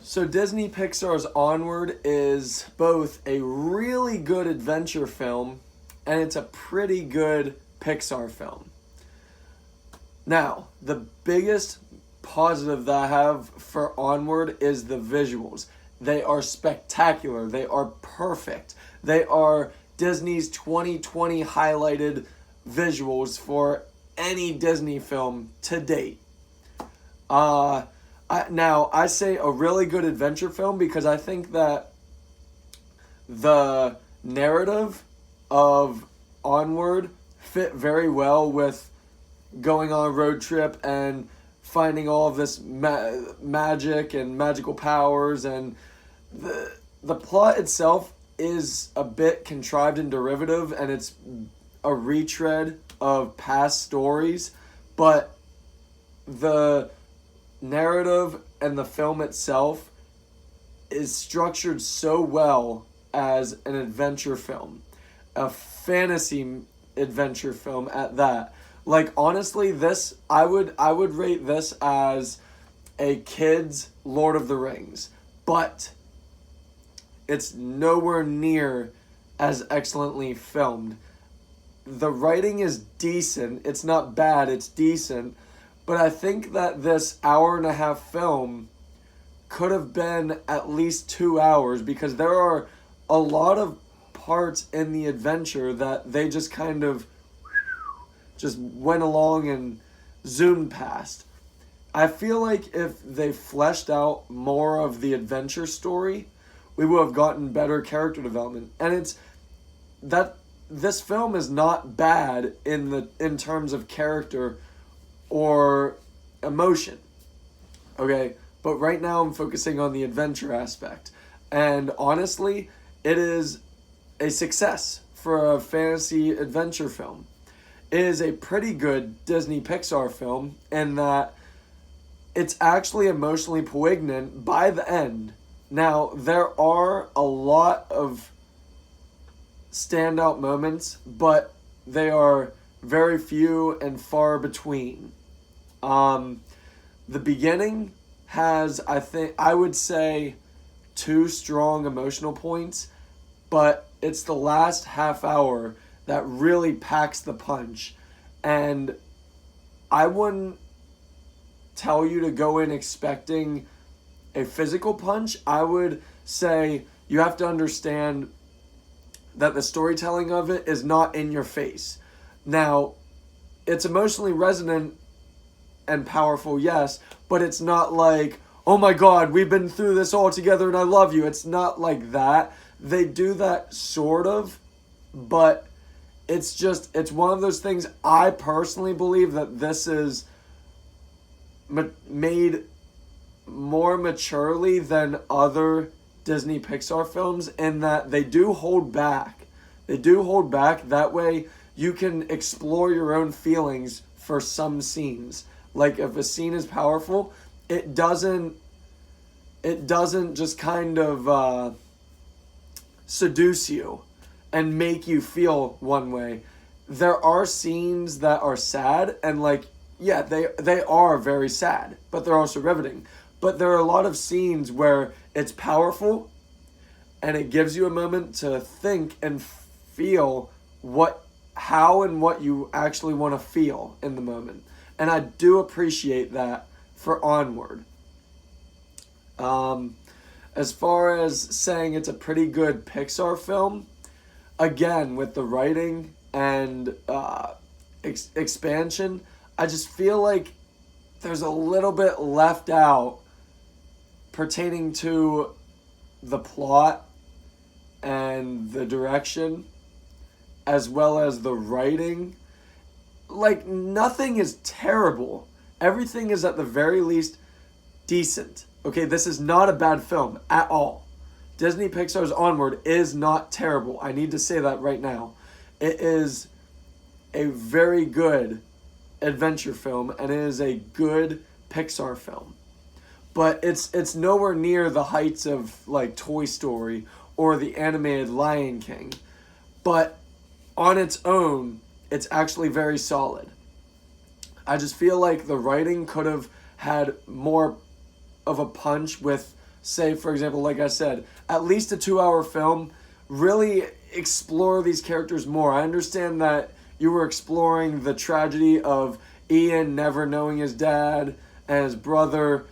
So Disney Pixar's Onward is both a really good adventure film and it's a pretty good Pixar film. Now, the biggest positive that I have for Onward is the visuals. They are spectacular. They are perfect. They are Disney's 2020 highlighted visuals for any Disney film to date. I say a really good adventure film because I think that the narrative of Onward fit very well with going on a road trip and finding all of this magic and magical powers, and the plot itself is a bit contrived and derivative, and it's a retread of past stories, but the narrative and the film itself is structured so well as an adventure film, a fantasy adventure film at that. Like, honestly, this I would rate this as a kid's Lord of the Rings, but it's nowhere near as excellently filmed. The writing is decent. It's not bad, it's decent. But I think that this hour-and-a-half film could have been at least 2 hours because there are a lot of parts in the adventure that they just kind of just went along and zoomed past. I feel like if they fleshed out more of the adventure story, we would have gotten better character development. And it's that this film is not bad in terms of character or emotion. Okay, but right now I'm focusing on the adventure aspect. And honestly, it is a success for a fantasy adventure film. It is a pretty good Disney Pixar film in that it's actually emotionally poignant by the end. Now, there are a lot of standout moments, but they are very few and far between. The beginning has, I would say, 2 strong emotional points, but it's the last half hour that really packs the punch. And I wouldn't tell you to go in expecting a physical punch. I would say you have to understand that the storytelling of it is not in your face. Now, it's emotionally resonant and powerful, yes, but it's not like, oh my god, we've been through this all together and I love you. It's not like that. They do that sort of, but it's one of those things. I personally believe that this is made more maturely than other Disney Pixar films in that they do hold back. They do hold back. That way you can explore your own feelings for some scenes. Like, if a scene is powerful, it doesn't just kind of seduce you and make you feel one way. There are scenes that are sad, and yeah, they are very sad, but they're also riveting. But there are a lot of scenes where it's powerful and it gives you a moment to think and feel how and what you actually want to feel in the moment. And I do appreciate that for Onward. As far as saying it's a pretty good Pixar film, again, with the writing and expansion, I just feel like there's a little bit left out pertaining to the plot and the direction, as well as the writing. Like, nothing is terrible. Everything is at the very least decent. Okay, this is not a bad film at all. Disney Pixar's Onward is not terrible. I need to say that right now. It is a very good adventure film, and it is a good Pixar film. But it's nowhere near the heights of, like, Toy Story or the animated Lion King. But on its own, it's actually very solid. I just feel like the writing could have had more of a punch with say, for example, like I said, at least a 2-hour film, really explore these characters more. I understand that you were exploring the tragedy of Ian never knowing his dad and his brother.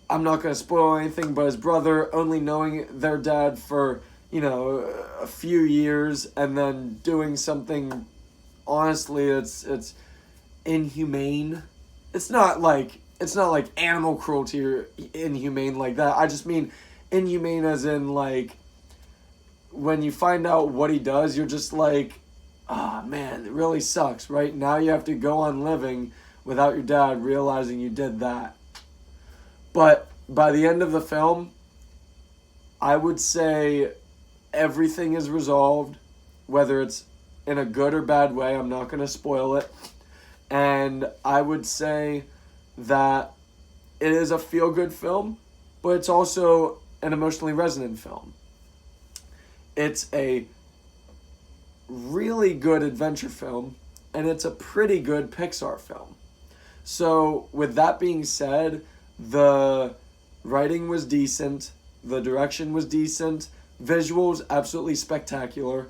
I'm not going to spoil anything, but his brother only knowing their dad for, a few years and then doing something, honestly, it's inhumane. It's not like animal cruelty or inhumane like that. I just mean inhumane as in, like, when you find out what he does, you're just like, oh man, it really sucks, right? Now you have to go on living without your dad realizing you did that. But by the end of the film, I would say everything is resolved, whether it's in a good or bad way. I'm not going to spoil it. And I would say that it is a feel-good film, but it's also an emotionally resonant film. It's a really good adventure film, and it's a pretty good Pixar film. So with that being said, the writing was decent, the direction was decent, visuals absolutely spectacular,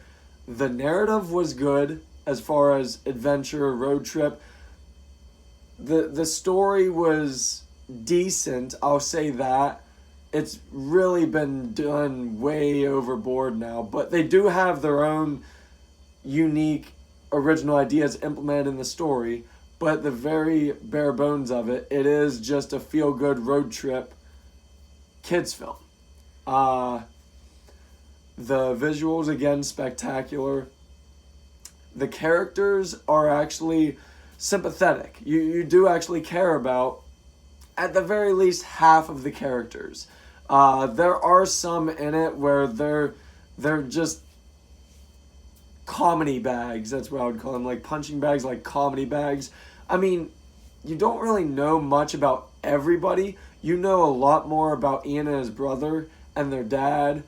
the narrative was good as far as adventure, road trip. The story was decent, I'll say that. It's really been done way overboard now, but they do have their own unique original ideas implemented in the story, but the very bare bones of it, it is just a feel-good road trip kids film. The visuals, again, spectacular. The characters are actually sympathetic. You do actually care about, at the very least, half of the characters. There are some in it where they're just comedy bags. That's what I would call them, like punching bags, like comedy bags. I mean, you don't really know much about everybody. You know a lot more about Ian and his brother and their dad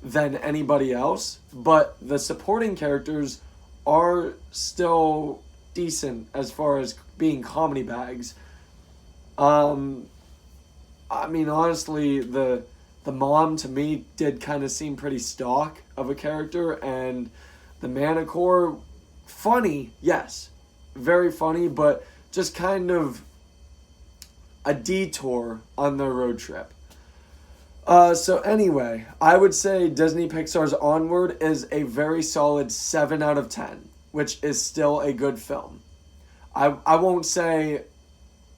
than anybody else, but the supporting characters are still decent as far as being comedy bags. I mean, honestly, the mom to me did kind of seem pretty stock of a character, and the Manticore, funny, yes, very funny, but just kind of a detour on their road trip. So anyway, I would say Disney Pixar's Onward is a very solid 7 out of 10, which is still a good film. I won't say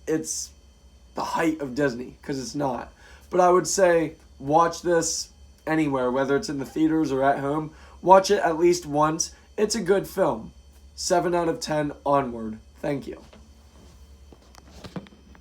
it's the height of Disney, because it's not. But I would say watch this anywhere, whether it's in the theaters or at home. Watch it at least once. It's a good film. 7 out of 10, Onward. Thank you.